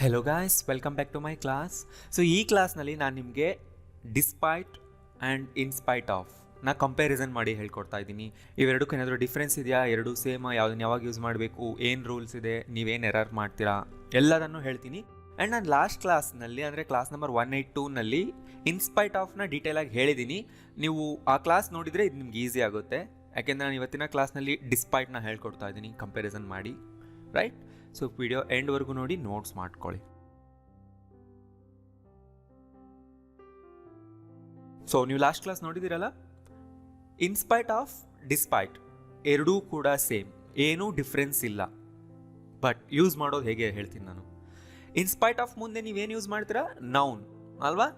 Hello guys, welcome back to my class. So ಈ ಕ್ಲಾಸ್ನಲ್ಲಿ ನಾನು ನಿಮಗೆ despite and in spite of comparison ಮಾಡಿ ಹೇಳ್ಕೊಡ್ತಾ ಇದ್ದೀನಿ. ಇವೆರಡಕ್ಕೂ ಏನಾದರೂ ಡಿಫ್ರೆನ್ಸ್ ಇದೆಯಾ, ಎರಡು ಸೇಮ್, ಯಾವುದನ್ನು ಯಾವಾಗ ಯೂಸ್ ಮಾಡಬೇಕು, ಏನು ರೂಲ್ಸ್ ಇದೆ, ನೀವೇನು ಎರರ್ ಮಾಡ್ತೀರಾ, ಎಲ್ಲದನ್ನು ಹೇಳ್ತೀನಿ. ಆ್ಯಂಡ್ ನಾನು ಲಾಸ್ಟ್ ಕ್ಲಾಸ್ನಲ್ಲಿ ಅಂದರೆ ಕ್ಲಾಸ್ ನಂಬರ್ 182ನಲ್ಲಿ ಇನ್ಸ್ಪೈಟ್ ಆಫ್ನ ಡೀಟೇಲಾಗಿ ಹೇಳಿದ್ದೀನಿ. ನೀವು ಆ ಕ್ಲಾಸ್ ನೋಡಿದರೆ ಇದು ನಿಮ್ಗೆ ಈಸಿ ಆಗುತ್ತೆ, ಯಾಕೆಂದರೆ ನಾನು ಇವತ್ತಿನ ಕ್ಲಾಸ್ನಲ್ಲಿ ಡಿಸ್ಪೈಟ್ನ ಹೇಳ್ಕೊಡ್ತಾ ಇದ್ದೀನಿ ಕಂಪ್ಯಾರಿಸನ್ ಮಾಡಿ, ರೈಟ್? ಸೊ ವಿಡಿಯೋ ಎಂಡ್ವರೆಗೂ ನೋಡಿ, ನೋಟ್ಸ್ ಮಾಡ್ಕೊಳ್ಳಿ. ಸೊ ನೀವು ಲಾಸ್ಟ್ ಕ್ಲಾಸ್ ನೋಡಿದಿರಲ್ಲ, ಇನ್ಸ್ಪೈಟ್ ಆಫ್ ಡಿಸ್ಪೈಟ್ ಎರಡೂ ಕೂಡ ಸೇಮ್, ಏನೂ ಡಿಫ್ರೆನ್ಸ್ ಇಲ್ಲ. ಬಟ್ ಯೂಸ್ ಮಾಡೋದು ಹೇಗೆ ಹೇಳ್ತೀನಿ ನಾನು. ಇನ್ಸ್ಪೈಟ್ ಆಫ್ ಮುಂದೆ ನೀವೇನು ಯೂಸ್ ಮಾಡ್ತೀರಾ? ನೌನ್ ಅಲ್ವಾ?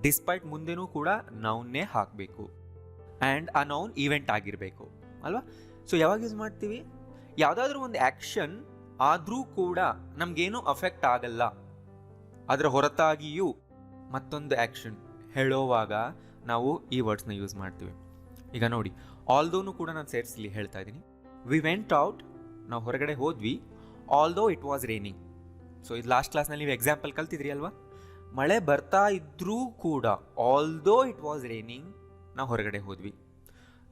ಡಿಸ್ಪೈಟ್ ಮುಂದೆನೂ ಕೂಡ ನೌನ್ನೇ ಹಾಕಬೇಕು ಆ್ಯಂಡ್ ಆ ನೌನ್ ಈವೆಂಟ್ ಆಗಿರಬೇಕು ಅಲ್ವಾ? ಸೊ ಯಾವಾಗ ಯೂಸ್ ಮಾಡ್ತೀವಿ? ಯಾವುದಾದ್ರೂ ಒಂದು ಆ್ಯಕ್ಷನ್ ಆದರೂ ಕೂಡ ನಮಗೇನು ಅಫೆಕ್ಟ್ ಆಗಲ್ಲ, ಅದರ ಹೊರತಾಗಿಯೂ ಮತ್ತೊಂದು ಆ್ಯಕ್ಷನ್ ಹೇಳೋವಾಗ ನಾವು ಈ ವರ್ಡ್ಸ್ನ ಯೂಸ್ ಮಾಡ್ತೀವಿ. ಈಗ ನೋಡಿ, ಆಲ್ದೋನು ಕೂಡ ನಾನು ಸೇರಿಸಲಿ ಹೇಳ್ತಾ ಇದ್ದೀನಿ. ವಿ ವೆಂಟ್ ಔಟ್, ನಾವು ಹೊರಗಡೆ ಹೋದ್ವಿ, although it was raining. So ಇದು ಲಾಸ್ಟ್ ಕ್ಲಾಸ್ನಲ್ಲಿ ನೀವು ಎಕ್ಸಾಂಪಲ್ ಕಲ್ತಿದ್ರಿ ಅಲ್ವಾ? ಮಳೆ ಬರ್ತಾ ಇದ್ರೂ ಕೂಡ ಆಲ್ದೋ ಇಟ್ ವಾಸ್ ರೇನಿಂಗ್, ನಾವು ಹೊರಗಡೆ ಹೋದ್ವಿ.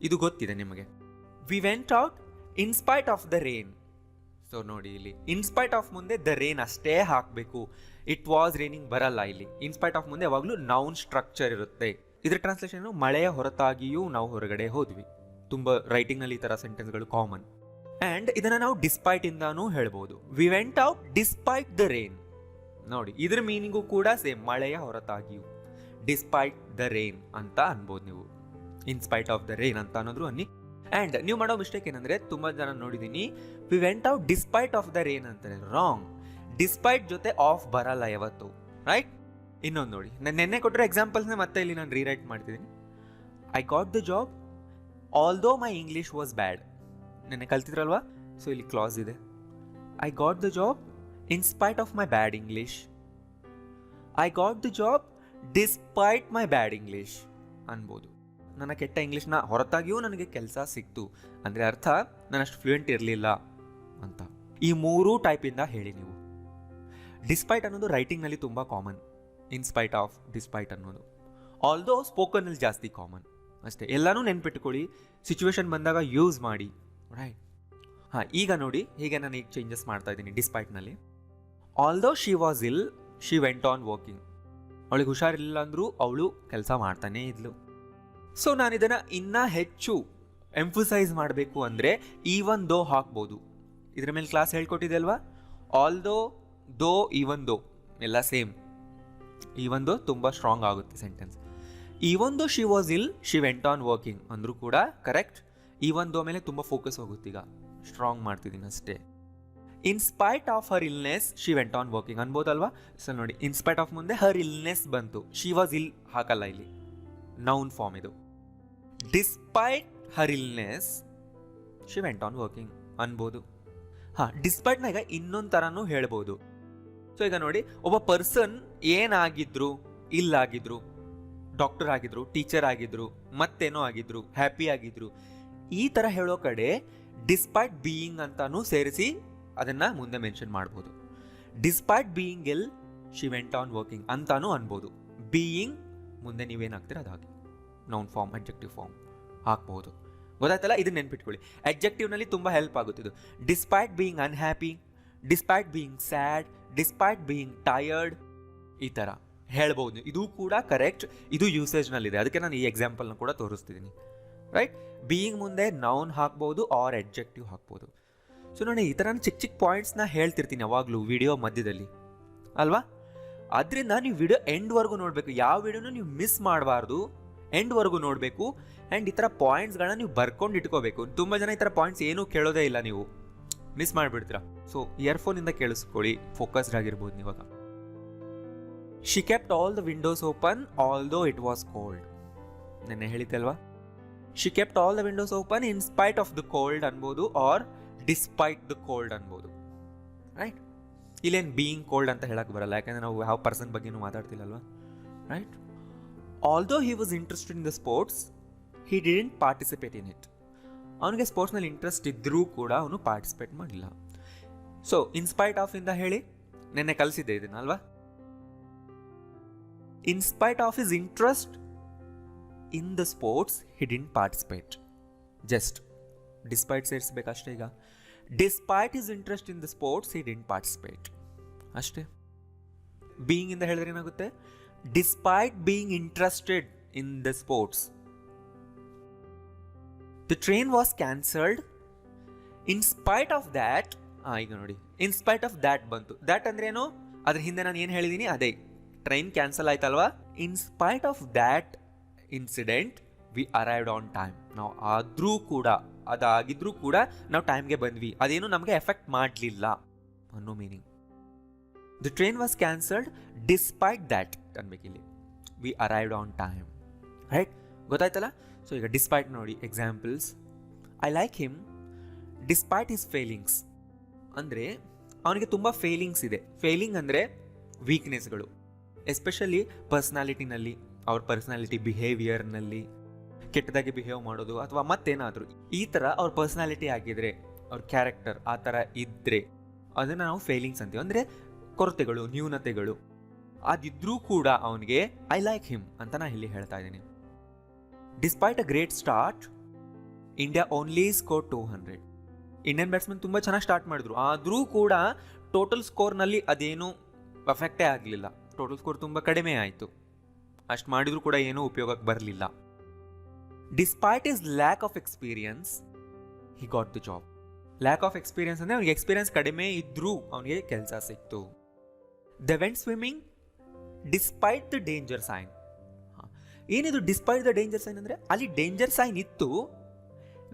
ಇದು ಗೊತ್ತಿದೆ ನಿಮಗೆ. We went out in spite of the rain. So ನೋಡಿ, ಇಲ್ಲಿ ಇನ್ಸ್ಪೈಟ್ ಆಫ್ ಮುಂದೆ ದ ರೇನ್ ಅಷ್ಟೇ ಹಾಕಬೇಕು, ಇಟ್ ವಾಸ್ ರೇನಿಂಗ್ ಬರಲ್ಲ. ಇಲ್ಲಿ ಇನ್ಸ್ಪೈಟ್ ಆಫ್ ಮುಂದೆ ಯಾವಾಗಲೂ ನೌನ್ ಸ್ಟ್ರಕ್ಚರ್ ಇರುತ್ತೆ. ಇದರ ಟ್ರಾನ್ಸ್ಲೇಷನ್ ಮಳೆಯ ಹೊರತಾಗಿಯೂ ನಾವು ಹೊರಗಡೆ ಹೋದ್ವಿ. ತುಂಬ ರೈಟಿಂಗ್ನಲ್ಲಿ ಈ ಥರ ಸೆಂಟೆನ್ಸ್ಗಳು ಕಾಮನ್. ಆ್ಯಂಡ್ ಇದನ್ನು ನಾವು ಡಿಸ್ಪೈಟ್ ಇಂದಾನೂ ಹೇಳ್ಬೋದು. We went out despite the rain. ನೋಡಿ, ಇದ್ರ ಮೀನಿಂಗು ಕೂಡ ಸೇಮ್, ಮಳೆಯ ಹೊರತಾಗಿಯೂ. ಡಿಸ್ಪೈಟ್ ದ ರೇನ್ ಅಂತ ಅನ್ಬೋದು ನೀವು, ಇನ್ಸ್ಪೈಟ್ ಆಫ್ ದ ರೇನ್ ಅಂತ ಅನ್ನೋದ್ರು ಅನ್ನಿ. ಆ್ಯಂಡ್ ನೀವು ಮಾಡೋ ಮಿಸ್ಟೇಕ್ ಏನಂದರೆ, ತುಂಬ ಜನ ನೋಡಿದ್ದೀನಿ we went out despite of the rain ಅಂತಾರೆ. ರಾಂಗ್. ಡಿಸ್ಪೈಟ್ ಜೊತೆ ಆಫ್ ಬರಲ್ಲ ಯಾವತ್ತು, ರೈಟ್? ಇನ್ನೊಂದು ನೋಡಿ, ನಾನು ನೆನ್ನೆ ಕೊಟ್ಟಿರೋ ಎಕ್ಸಾಂಪಲ್ಸ್ನ ಮತ್ತೆ ಇಲ್ಲಿ ನಾನು ರೀರೈಟ್ ಮಾಡ್ತಿದ್ದೀನಿ. I got the job although my English was bad. ನೆನ್ನೆ ಕಲ್ತಿದ್ರಲ್ವಾ? ಸೊ ಇಲ್ಲಿ ಕ್ಲಾಸ್ ಇದೆ. I got the job in spite of my bad English. I got the job despite my bad English ಅನ್ಬೋದು. ನನ್ನ ಕೆಟ್ಟ ಇಂಗ್ಲೀಷ್ನ ಹೊರತಾಗಿಯೂ ನನಗೆ ಕೆಲಸ ಸಿಕ್ತು ಅಂದರೆ ಅರ್ಥ ನಾನು ಅಷ್ಟು ಫ್ಲೂಯೆಂಟ್ ಇರಲಿಲ್ಲ ಅಂತ. ಈ ಮೂರೂ ಟೈಪಿಂದ ಹೇಳಿ ನೀವು. ಡಿಸ್ಪೈಟ್ ಅನ್ನೋದು ರೈಟಿಂಗ್ನಲ್ಲಿ ತುಂಬ ಕಾಮನ್, ಇನ್ಸ್ಪೈಟ್ ಆಫ್, ಡಿಸ್ಪೈಟ್ ಅನ್ನೋದು. ಆಲ್ದೋ ಸ್ಪೋಕನ್ನಲ್ಲಿ ಜಾಸ್ತಿ ಕಾಮನ್ ಅಷ್ಟೇ. ಎಲ್ಲನೂ ನೆನ್ಪಿಟ್ಕೊಳ್ಳಿ, ಸಿಚುವೇಶನ್ ಬಂದಾಗ ಯೂಸ್ ಮಾಡಿ, ರೈಟ್? ಹಾಂ, ಈಗ ನೋಡಿ, ಹೀಗೆ ನಾನು ಈಗ ಚೇಂಜಸ್ ಮಾಡ್ತಾ ಇದ್ದೀನಿ ಡಿಸ್ಪೈಟ್ನಲ್ಲಿ. Although she was ill, she went on working. ಅವಳಿಗೆ ಹುಷಾರಿಲ್ಲ ಅಂದರೂ ಅವಳು ಕೆಲಸ ಮಾಡ್ತಾನೇ ಇದ್ಲು. ಸೊ ನಾನು ಇದನ್ನು ಇನ್ನೂ ಹೆಚ್ಚು ಎಂಫಸೈಸ್ ಮಾಡಬೇಕು ಅಂದರೆ ಈವನ್ ದೋ ಹಾಕ್ಬೋದು. ಇದರ ಮೇಲೆ ಕ್ಲಾಸ್ ಹೇಳ್ಕೊಟ್ಟಿದೆ ಅಲ್ವಾ? ಆಲ್ದೋ, ದೋ, ಈವನ್ ದೋ ಎಲ್ಲ ಸೇಮ್. ಈವನ್ ದೋ ತುಂಬ ಸ್ಟ್ರಾಂಗ್ ಆಗುತ್ತೆ sentence. Even though she was ill, she went on working ಅಂದರೂ ಕೂಡ ಕರೆಕ್ಟ್. ಈವನ್ ದೋ ಮೇಲೆ ತುಂಬ ಫೋಕಸ್ ಹೋಗುತ್ತೆ, ಈಗ ಸ್ಟ್ರಾಂಗ್ ಮಾಡ್ತಿದ್ದೀನಿ ಅಷ್ಟೇ. In spite of her illness she went on working ಅನ್ಬೋದಲ್ವಾ? ಸೊ ನೋಡಿ, ಇನ್ಸ್ಪೈಟ್ ಆಫ್ ಮುಂದೆ ಹರ್ ಇಲ್ನೆಸ್ ಬಂತು, ಶಿ ವಾಸ್ ಇಲ್ ಹಾಕಲ್ಲ, ಇಲ್ಲಿ ನೌನ್ ಫಾರ್ಮ್ ಇದು. Despite her illness she went on working ಅನ್ಬೋದು. ಹಾಂ, ಡಿಸ್ಪೈಟ್ನ ಈಗ ಇನ್ನೊಂದು ಥರನೂ ಹೇಳ್ಬೋದು. ಸೊ ಈಗ ನೋಡಿ, ಒಬ್ಬ ಪರ್ಸನ್ ಏನಾಗಿದ್ರು, ಇಲ್ಲಾಗಿದ್ರು, ಡಾಕ್ಟರ್ ಆಗಿದ್ರು, ಟೀಚರ್ ಆಗಿದ್ರು, ಮತ್ತೇನೋ ಆಗಿದ್ರು, ಹ್ಯಾಪಿ ಆಗಿದ್ರು, ಈ ಥರ ಹೇಳೋ ಕಡೆ ಡಿಸ್ಪೈಟ್ ಬೀಯಿಂಗ್ ಅಂತಾನೂ ಸೇರಿಸಿ ಅದನ್ನು ಮುಂದೆ ಮೆನ್ಷನ್ ಮಾಡ್ಬೋದು. ಡಿಸ್ಪೈಟ್ ಬೀಯಿಂಗ್ ಇಲ್ ಶಿ ವೆಂಟ್ ಆನ್ ವರ್ಕಿಂಗ್ ಅಂತಾನೂ ಅನ್ಬೋದು. ಬೀಯಿಂಗ್ ಮುಂದೆ ನೀವೇನಾಗ್ತೀರ ಅದಾಗಿ ನೌನ್ ಫಾರ್ಮ್, ಅಡ್ಜೆಕ್ಟಿವ್ ಫಾರ್ಮ್ ಹಾಕ್ಬೋದು. ಗೊತ್ತಾಯ್ತಲ್ಲ? ಇದನ್ನ ನೆನ್ಪಿಟ್ಕೊಳ್ಳಿ. ಅಡ್ಜೆಕ್ಟಿವ್ನಲ್ಲಿ ತುಂಬ ಹೆಲ್ಪ್ ಆಗುತ್ತೆ ಇದು. Despite being unhappy, despite being sad, despite being tired, ಈ ಥರ ಹೇಳ್ಬೋದು. ಇದು ಕೂಡ ಕರೆಕ್ಟ್, ಇದು ಯೂಸೇಜ್ನಲ್ಲಿದೆ. ಅದಕ್ಕೆ ನಾನು ಈ ಎಕ್ಸಾಂಪಲ್ನ ಕೂಡ ತೋರಿಸ್ತಿದ್ದೀನಿ, ರೈಟ್? ಬೀಯಿಂಗ್ ಮುಂದೆ ನೌನ್ ಹಾಕ್ಬೋದು ಆರ್ ಅಡ್ಜೆಕ್ಟಿವ್ ಹಾಕ್ಬೋದು. ಸೊ ನೋಡಿ, ಈ ಥರ ಚಿಕ್ಕ ಚಿಕ್ಕ ಪಾಯಿಂಟ್ಸ್ನ ಹೇಳ್ತಿರ್ತೀನಿ ಯಾವಾಗಲೂ ವಿಡಿಯೋ ಮಧ್ಯದಲ್ಲಿ ಅಲ್ವಾ? ಅದರಿಂದ ನೀವು ವಿಡಿಯೋ ಎಂಡ್ವರೆಗೂ ನೋಡಬೇಕು. ಯಾವ ವಿಡಿಯೋನೂ ನೀವು ಮಿಸ್ ಮಾಡಬಾರ್ದು, ಎಂಡ್ವರೆಗೂ ನೋಡಬೇಕು. ಆ್ಯಂಡ್ ಈ ಥರ ಪಾಯಿಂಟ್ಸ್ಗಳನ್ನ ನೀವು ಬರ್ಕೊಂಡು ಇಟ್ಕೋಬೇಕು. ತುಂಬ ಜನ ಈ ಥರ ಪಾಯಿಂಟ್ಸ್ ಏನೂ ಕೇಳೋದೇ ಇಲ್ಲ, ನೀವು ಮಿಸ್ ಮಾಡಿಬಿಡ್ತೀರಾ. ಸೊ ಇಯರ್ಫೋನಿಂದ ಕೇಳಿಸ್ಕೊಳ್ಳಿ, ಫೋಕಸ್ಡ್ ಆಗಿರ್ಬೋದು ನೀವಾಗ. She kept all the windows open although it was cold. ನೆನ್ನೆ ಹೇಳಿದ್ದಲ್ವಾ? She kept all the windows open in spite of the cold ಅನ್ಬೋದು, ಆರ್ ಡಿಸ್ಪೈಟ್ ದ ಕೋಲ್ಡ್ ಅನ್ಬೋದು, ರೈಟ್? ಇಲ್ಲೇನು ಬೀಯಿಂಗ್ ಕೋಲ್ಡ್ ಅಂತ ಹೇಳಕ್ಕೆ ಬರಲ್ಲ, ಯಾಕಂದರೆ ನಾವು ಯಾವ ಪರ್ಸನ್ ಬಗ್ಗೆನೂ ಮಾತಾಡ್ತಿಲ್ಲಲ್ವಾ, right? Although he was interested in the sports, he didn't participate in it. ಅವನಿಗೆ ಸ್ಪೋರ್ಟ್ಸ್ನಲ್ಲಿ ಇಂಟ್ರೆಸ್ಟ್ ಇದ್ದರೂ ಕೂಡ ಅವನು ಪಾರ್ಟಿಸಿಪೇಟ್ ಮಾಡಿಲ್ಲ. ಸೊ ಇನ್ಸ್ಪೈಟ್ ಆಫ್ ಇಂದ ಹೇಳಿ, ನೆನ್ನೆ ಕಲಿಸಿದ್ದೆ ಇದನ್ನ ಅಲ್ವಾ. In spite of his interest in the sports he didn't participate. Just despite ಸೇರಿಸ್ಬೇಕಷ್ಟೇ. ಈಗ despite his interest in the sports he didn't participate ಅಷ್ಟೇ. ಬೀಯಿಂಗ್ ಇಂದ ಹೇಳಿದ್ರೆ ಏನಾಗುತ್ತೆ? Despite being interested in the sports the train was cancelled. In spite of that, ಈಗ ನೋಡಿ in spite of that ಬಂತು. That ಅಂದ್ರೆ ಏನು? ಅದ್ರ ಹಿಂದೆ ನಾನು ಏನು ಹೇಳಿದ್ದೀನಿ ಅದೇ, ಟ್ರೈನ್ ಕ್ಯಾನ್ಸಲ್ ಆಯ್ತಲ್ವಾ. In spite of that incident we arrived on time. ನಾವು ಆದರೂ ಕೂಡ, ಅದಾಗಿದ್ರೂ ಕೂಡ ನಾವು ಟೈಮ್ಗೆ ಬಂದ್ವಿ, ಅದೇನು ನಮಗೆ ಎಫೆಕ್ಟ್ ಮಾಡಲಿಲ್ಲ ಅನ್ನೋ meaning. The train was cancelled despite that ಅನ್ಬೇಕಿಲ್ಲಿ. We arrived on time. Right, ಗೊತ್ತಾಯ್ತಲ್ಲ. ಸೊ ಈಗ ಡಿಸ್ಪೈಟ್ ನೋಡಿ examples. I like him despite his failings. ಅಂದರೆ ಅವನಿಗೆ ತುಂಬ ಫೇಲಿಂಗ್ಸ್ ಇದೆ. ಫೇಲಿಂಗ್ ಅಂದರೆ ವೀಕ್ನೆಸ್ಗಳು, ಎಸ್ಪೆಷಲಿ ಪರ್ಸ್ನಾಲಿಟಿನಲ್ಲಿ. ಅವ್ರ ಪರ್ಸ್ನಾಲಿಟಿ ಬಿಹೇವಿಯರ್ನಲ್ಲಿ ಕೆಟ್ಟದಾಗಿ ಬಿಹೇವ್ ಮಾಡೋದು ಅಥವಾ ಮತ್ತೇನಾದರೂ ಈ ಥರ ಅವ್ರ ಪರ್ಸ್ನಾಲಿಟಿ ಆಗಿದ್ರೆ, ಅವ್ರ ಕ್ಯಾರೆಕ್ಟರ್ ಆ ಥರ ಇದ್ದರೆ ಅದನ್ನು ನಾವು ಫೇಲಿಂಗ್ಸ್ ಅಂತೀವಿ. ಅಂದರೆ ಕೊರತೆಗಳು, ನ್ಯೂನತೆಗಳು. ಅದಿದ್ರೂ ಕೂಡ ಅವನಿಗೆ ಐ ಲೈಕ್ ಹಿಮ್ ಅಂತ ನಾನು ಇಲ್ಲಿ ಹೇಳ್ತಾ ಇದ್ದೀನಿ. Despite a great start India only score 200. Indian batsman ತುಂಬ ಚೆನ್ನಾಗಿ ಸ್ಟಾರ್ಟ್ ಮಾಡಿದ್ರು, ಆದರೂ ಕೂಡ ಟೋಟಲ್ ಸ್ಕೋರ್ನಲ್ಲಿ ಅದೇನೂ ಅಫೆಕ್ಟೇ ಆಗಲಿಲ್ಲ. ಟೋಟಲ್ ಸ್ಕೋರ್ ತುಂಬ ಕಡಿಮೆ ಆಯಿತು. ಅಷ್ಟು ಮಾಡಿದರೂ ಕೂಡ ಏನೂ ಉಪಯೋಗಕ್ಕೆ ಬರಲಿಲ್ಲ. Despite his lack of experience he got the job. Lack of experience ಅಂದರೆ ಅವನಿಗೆ ಎಕ್ಸ್ಪೀರಿಯನ್ಸ್ ಕಡಿಮೆ ಇದ್ದರೂ ಅವನಿಗೆ ಕೆಲಸ ಸಿಕ್ತು. They went swimming despite the danger sign. ಏನಿದು ಡಿಸ್ಪೈಟ್ ದ ಡೇಂಜರ್ ಸೈನ್ ಅಂದರೆ? ಅಲ್ಲಿ ಡೇಂಜರ್ ಸೈನ್ ಇತ್ತು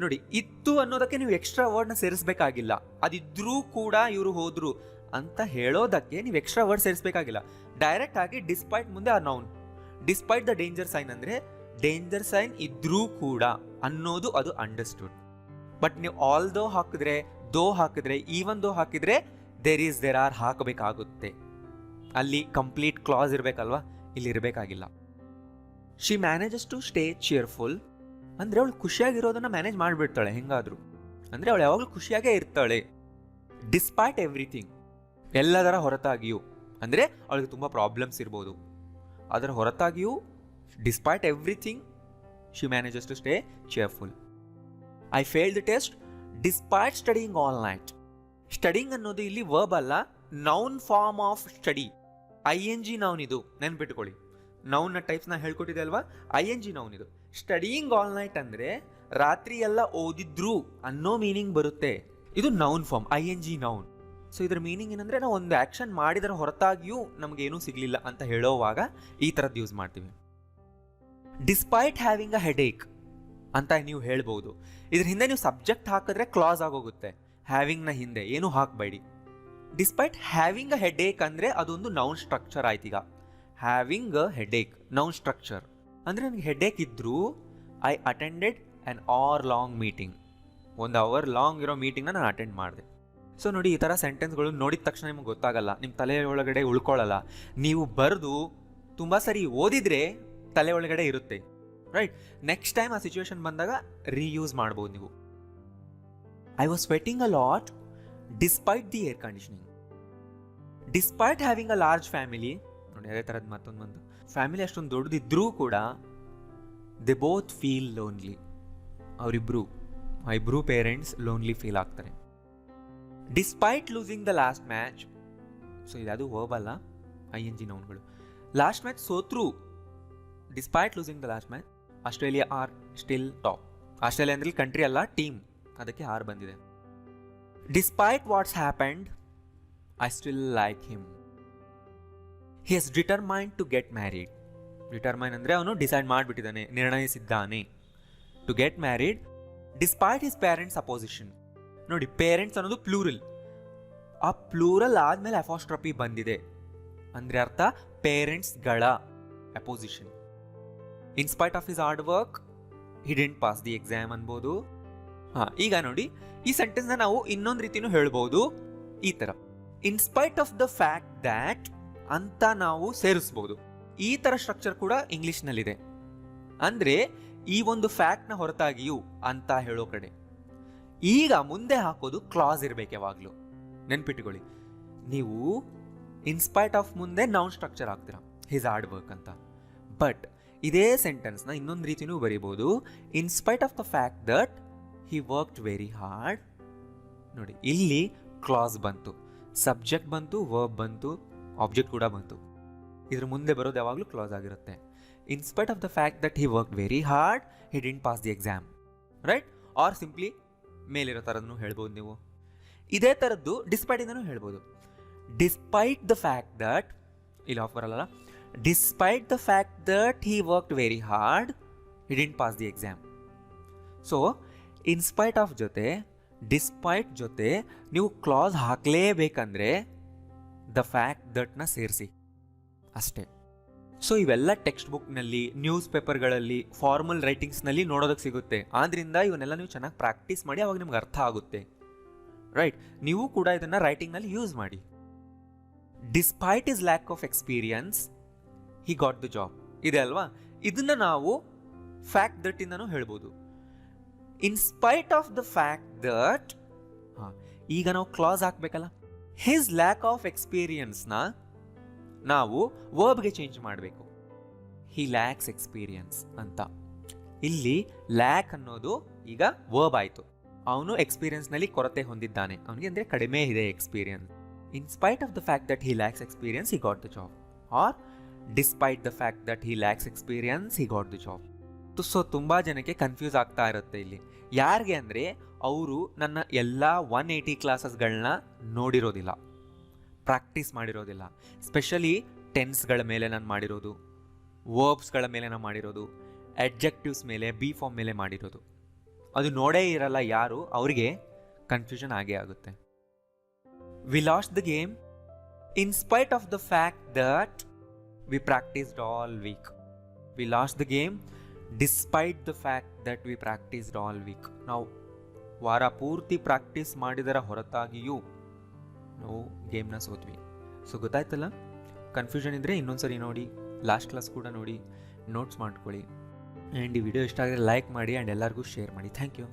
ನೋಡಿ, ಇತ್ತು ಅನ್ನೋದಕ್ಕೆ ನೀವು ಎಕ್ಸ್ಟ್ರಾ ವರ್ಡ್ನ ಸೇರಿಸಬೇಕಾಗಿಲ್ಲ. ಅದಿದ್ರೂ ಕೂಡ ಇವರು ಹೋದ್ರು ಅಂತ ಹೇಳೋದಕ್ಕೆ ನೀವು ಎಕ್ಸ್ಟ್ರಾ ವರ್ಡ್ ಸೇರಿಸಬೇಕಾಗಿಲ್ಲ. ಡೈರೆಕ್ಟ್ ಆಗಿ ಡಿಸ್ಪೈಟ್ ಮುಂದೆ ಆ noun. Despite the danger sign ಅಂದರೆ ಡೇಂಜರ್ ಸೈನ್ ಇದ್ರೂ ಕೂಡ ಅನ್ನೋದು ಅದು ಅಂಡರ್ಸ್ಟುಡ್. ಬಟ್ ನೀವು ಆಲ್ ದೋ ಹಾಕಿದ್ರೆ, ದೋ ಹಾಕಿದ್ರೆ, ಈವನ್ ದೋ ಹಾಕಿದ್ರೆ ದೇರ್ ಆರ್ ಹಾಕಬೇಕಾಗುತ್ತೆ. ಅಲ್ಲಿ ಕಂಪ್ಲೀಟ್ ಕ್ಲಾಸ್ ಇರಬೇಕಲ್ವಾ, ಇಲ್ಲಿ ಇರಬೇಕಾಗಿಲ್ಲ. She manages to stay cheerful ಅಂದರೆ ಅವಳು ಖುಷಿಯಾಗಿರೋದನ್ನ ಮ್ಯಾನೇಜ್ ಮಾಡಿಬಿಡ್ತಾಳೆ ಹೆಂಗಾದ್ರು. ಅಂದರೆ ಅವಳು ಯಾವಾಗಲೂ ಖುಷಿಯಾಗೇ ಇರ್ತಾಳೆ. ಡಿಸ್ಪೈಟ್ ಎವ್ರಿಥಿಂಗ್, ಎಲ್ಲದರ ಹೊರತಾಗಿಯೂ. ಅಂದರೆ ಅವಳಿಗೆ ತುಂಬ ಪ್ರಾಬ್ಲಮ್ಸ್ ಇರ್ಬೋದು, ಅದರ ಹೊರತಾಗಿಯೂ despite everything she manages to stay cheerful. I fail the test despite studying all night. Studying ಅನ್ನೋದು ಇಲ್ಲಿ ವರ್ಬ್ ಅಲ್ಲ, noun form of study. ING noun ಇದು, ನೆನ್ಪಿಟ್ಕೊಳ್ಳಿ. ನೌನ್ನ ಟೈಪ್ಸ್ನ ಹೇಳ್ಕೊಟ್ಟಿದೆ ಅಲ್ವಾ, ING ನೌನ್ ಇದು. ಸ್ಟಡಿಯಿಂಗ್ ಆಲ್ ನೈಟ್ ಅಂದರೆ ರಾತ್ರಿ ಎಲ್ಲ ಓದಿದ್ರು ಅನ್ನೋ ಮೀನಿಂಗ್ ಬರುತ್ತೆ. ಇದು noun form, ING noun. So ಇದರ ಮೀನಿಂಗ್ ಏನಂದರೆ ನಾವು ಒಂದು ಆ್ಯಕ್ಷನ್ ಮಾಡಿದರ ಹೊರತಾಗಿಯೂ ನಮಗೇನೂ ಸಿಗಲಿಲ್ಲ ಅಂತ ಹೇಳೋವಾಗ ಈ ಥರದ್ದು ಯೂಸ್ ಮಾಡ್ತೀವಿ. ಡಿಸ್ಪೈಟ್ ಹ್ಯಾವಿಂಗ್ ಅ ಹೆಡೇಕ್ ಅಂತ ನೀವು ಹೇಳ್ಬೋದು. ಇದ್ರ ಹಿಂದೆ ನೀವು ಸಬ್ಜೆಕ್ಟ್ ಹಾಕಿದ್ರೆ ಕ್ಲಾಸ್ ಆಗೋಗುತ್ತೆ. ಹ್ಯಾವಿಂಗ್ನ ಹಿಂದೆ ಏನೂ ಹಾಕಬೇಡಿ. ಡಿಸ್ಪೈಟ್ ಹ್ಯಾವಿಂಗ್ ಅ ಹೆಡೇಕ್ ಅಂದರೆ ಅದೊಂದು ನೌನ್ ಸ್ಟ್ರಕ್ಚರ್ ಆಯ್ತು. ಈಗ having a headache noun structure ಅಂದರೆ ನನಗೆ ಹೆಡೇಕ್ ಇದ್ದರೂ I attended an hour long meeting. 1 hour long ಇರೋ ಮೀಟಿಂಗ್ನ ನಾನು ಅಟೆಂಡ್ ಮಾಡಿದೆ. ಸೊ ನೋಡಿ, ಈ ಥರ ಸೆಂಟೆನ್ಸ್ಗಳು ನೋಡಿದ ತಕ್ಷಣ ನಿಮಗೆ ಗೊತ್ತಾಗಲ್ಲ, ನಿಮ್ಮ ತಲೆ ಒಳಗಡೆ ಉಳ್ಕೊಳ್ಳಲ್ಲ. ನೀವು ಬರೆದು ತುಂಬ ಸರಿ ಓದಿದರೆ ತಲೆ ಒಳಗಡೆ ಇರುತ್ತೆ. ರೈಟ್, ನೆಕ್ಸ್ಟ್ ಟೈಮ್ ಆ ಸಿಚುವೇಶನ್ ಬಂದಾಗ ರೀಯೂಸ್ ಮಾಡ್ಬೋದು ನೀವು. I was sweating a lot despite the air conditioning. Despite having a large family, ನೋಡಿ ಅದೇ ಥರದ್ದು ಮತ್ತೊಂದು ಫ್ಯಾಮಿಲಿ ಅಷ್ಟೊಂದು ದೊಡ್ಡದಿದ್ರೂ ಕೂಡ ದೆ ಬೋತ್ ಫೀಲ್ ಲೋನ್ಲಿ. ಇಬ್ಬರು ಪೇರೆಂಟ್ಸ್ ಲೋನ್ಲಿ ಫೀಲ್ ಆಗ್ತಾರೆ. Despite losing the last match. So ಇದ್ಯಾವುದು ವರ್ಬ್ ಅಲ್ಲ, ING ನೌನ್ಗಳು. ಲಾಸ್ಟ್ ಮ್ಯಾಚ್ ಸೋತ್ರು. Despite losing the last match Australia are still top. Australia ಅಂದರೆ ಕಂಟ್ರಿ ಅಲ್ಲ, ಟೀಮ್, ಅದಕ್ಕೆ ಆರ್ ಬಂದಿದೆ. Despite what's happened I still like him. He has determined to get married. Determine ಅಂದರೆ ಅವನು decide ಮಾಡಿಬಿಟ್ಟಿದ್ದಾನೆ, ನಿರ್ಣಯಿಸಿದ್ದಾನೆ to get married. Despite his parents' opposition. ನೋಡಿ, parents ಅನ್ನೋದು ಪ್ಲೂರಲ್. ಆ ಪ್ಲೂರಲ್ ಆದಮೇಲೆ ಅಪಾಸ್ಟ್ರಫಿ ಬಂದಿದೆ ಅಂದರೆ ಅರ್ಥ ಪೇರೆಂಟ್ಸ್ಗಳ opposition. In spite of his hard work he didn't pass the exam ಅನ್ಬೋದು. ಈಗ ನೋಡಿ, ಈ ಸೆಂಟೆನ್ಸ್ನ ನಾವು ಇನ್ನೊಂದು ರೀತಿನೂ ಹೇಳ್ಬೋದು. ಈ ಥರ in spite of the fact that ಅಂತ ನಾವು ಸೇರಿಸ್ಬೋದು. ಈ ಥರ ಸ್ಟ್ರಕ್ಚರ್ ಕೂಡ ಇಂಗ್ಲೀಷ್ನಲ್ಲಿದೆ. ಅಂದರೆ ಈ ಒಂದು ಫ್ಯಾಕ್ಟ್ನ ಹೊರತಾಗಿಯೂ ಅಂತ ಹೇಳೋ ಕಡೆ ಈಗ ಮುಂದೆ ಹಾಕೋದು ಕ್ಲಾಸ್ ಇರಬೇಕು ಯಾವಾಗಲೂ. ನೆನ್ಪಿಟ್ಕೊಳ್ಳಿ, ನೀವು ಇನ್ಸ್ಪೈಟ್ ಆಫ್ ಮುಂದೆ ನೌನ್ ಸ್ಟ್ರಕ್ಚರ್ ಹಾಕ್ತೀರಾ, ಹಿಸ್ ಹಾರ್ಡ್ ವರ್ಕ್ ಅಂತ. ಬಟ್ ಇದೇ ಸೆಂಟೆನ್ಸ್ನ ಇನ್ನೊಂದು ರೀತಿಯೂ ಬರೀಬೋದು, in spite of the fact that he worked very hard. ನೋಡಿ, ಇಲ್ಲಿ ಕ್ಲಾಸ್ ಬಂತು, ಸಬ್ಜೆಕ್ಟ್ ಬಂತು, ವರ್ಬ್ ಬಂತು, ಆಬ್ಜೆಕ್ಟ್ ಕೂಡ ಬಂತು. ಇದ್ರ ಮುಂದೆ ಬರೋದು ಯಾವಾಗಲೂ ಕ್ಲಾಸ್ ಆಗಿರುತ್ತೆ. In spite of the fact that he work very hard, he didn't pass the exam, right? R simply ಮೇಲಿರೋ ಥರದನ್ನು ಹೇಳ್ಬೋದು ನೀವು. ಇದೇ ಥರದ್ದು ಡಿಸ್ಪೈಟಿಂದನೂ ಹೇಳ್ಬೋದು. ಡಿಸ್ಪೈಟ್ ದ ಫ್ಯಾಕ್ಟ್ ದಟ್, ಇಲ್ಲಿ ಆಫ್ ಬರಲ್ಲ, despite the fact that he worked very hard, he didn't pass the exam. So in spite of ಜೊತೆ despite ಜೊತೆ ನೀವು ಕ್ಲಾಸ್ ಹಾಕಲೇಬೇಕಂದ್ರೆ ದ ಫ್ಯಾಕ್ಟ್ ದಟ್ನ ಸೇರಿಸಿ ಅಷ್ಟೇ. ಸೊ ಇವೆಲ್ಲ ಟೆಕ್ಸ್ಟ್ ಬುಕ್ನಲ್ಲಿ, ನ್ಯೂಸ್ ಪೇಪರ್ಗಳಲ್ಲಿ, ಫಾರ್ಮಲ್ ರೈಟಿಂಗ್ಸ್ನಲ್ಲಿ ನೋಡೋದಕ್ಕೆ ಸಿಗುತ್ತೆ. ಆದ್ದರಿಂದ ಇವನ್ನೆಲ್ಲ ನೀವು ಚೆನ್ನಾಗಿ ಪ್ರಾಕ್ಟೀಸ್ ಮಾಡಿ, ಅವಾಗ ನಿಮ್ಗೆ ಅರ್ಥ ಆಗುತ್ತೆ, ರೈಟ್? ನೀವು ಕೂಡ ಇದನ್ನು ರೈಟಿಂಗ್ನಲ್ಲಿ ಯೂಸ್ ಮಾಡಿ. Despite his lack of experience he got the job ಇದೆ ಅಲ್ವಾ? ಇದನ್ನು ನಾವು ಫ್ಯಾಕ್ಟ್ ದಟ್ ಇಂದನೂ ಹೇಳ್ಬೋದು. In spite of the fact that, ಈಗ ನಾವು ಕ್ಲಾಸ್ ಹಾಕ್ಬೇಕಲ್ಲ, ಹಿಸ್ ಲ್ಯಾಕ್ ಆಫ್ ಎಕ್ಸ್ಪೀರಿಯನ್ಸ್ನ ನಾವು ವರ್ಬ್ಗೆ ಚೇಂಜ್ ಮಾಡಬೇಕು. ಹಿ ಲ್ಯಾಕ್ಸ್ ಎಕ್ಸ್ಪೀರಿಯನ್ಸ್ ಅಂತ. ಇಲ್ಲಿ ಲ್ಯಾಕ್ ಅನ್ನೋದು ಈಗ ವರ್ಬ್ ಆಯಿತು. ಅವನು ಎಕ್ಸ್ಪೀರಿಯನ್ಸ್ನಲ್ಲಿ ಕೊರತೆ ಹೊಂದಿದ್ದಾನೆ, ಅವನಿಗೆ ಅಂದರೆ ಕಡಿಮೆ ಇದೆ experience. In spite of the fact that he lacks experience he got the job, or despite the fact that he lacks experience he got the job. So ತುಂಬ ಜನಕ್ಕೆ ಕನ್ಫ್ಯೂಸ್ ಆಗ್ತಾ ಇರುತ್ತೆ ಇಲ್ಲಿ. ಯಾರಿಗೆ ಅಂದರೆ ಅವರು ನನ್ನ ಎಲ್ಲ 180 ಕ್ಲಾಸಸ್ಗಳನ್ನ ನೋಡಿರೋದಿಲ್ಲ, ಪ್ರಾಕ್ಟೀಸ್ ಮಾಡಿರೋದಿಲ್ಲ. ಸ್ಪೆಷಲಿ ಟೆನ್ಸ್ಗಳ ಮೇಲೆ ನಾನು ಮಾಡಿರೋದು, ವರ್ಬ್ಸ್ಗಳ ಮೇಲೆ ನಾನು ಮಾಡಿರೋದು, ಅಡ್ಜೆಕ್ಟಿವ್ಸ್ ಮೇಲೆ, ಬಿ ಫಾರ್ಮ್ ಮೇಲೆ ಮಾಡಿರೋದು. ಅದು ನೋಡೇ ಇರಲ್ಲ ಯಾರು, ಅವರಿಗೆ ಕನ್ಫ್ಯೂಷನ್ ಆಗೇ ಆಗುತ್ತೆ. We lost the game in spite of the fact that we practised all week. We lost the game despite the fact that we practised all week. ನಾವು ವಾರ ಪೂರ್ತಿ ಪ್ರಾಕ್ಟೀಸ್ ಮಾಡಿದರ ಹೊರತಾಗಿಯೂ ನಾವು ಗೇಮ್ನ ಸೋತ್ವಿ. ಸೊ ಗೊತ್ತಾಯ್ತಲ್ಲ? ಕನ್ಫ್ಯೂಷನ್ ಇದ್ದರೆ ಇನ್ನೊಂದ್ಸರಿ ನೋಡಿ, ಲಾಸ್ಟ್ ಕ್ಲಾಸ್ ಕೂಡ ನೋಡಿ, ನೋಟ್ಸ್ ಮಾಡ್ಕೊಳ್ಳಿ. ಆ್ಯಂಡ್ ಈ ವಿಡಿಯೋ ಇಷ್ಟ ಆದರೆ ಲೈಕ್ ಮಾಡಿ ಆ್ಯಂಡ್ ಎಲ್ಲರಿಗೂ ಶೇರ್ ಮಾಡಿ. Thank you.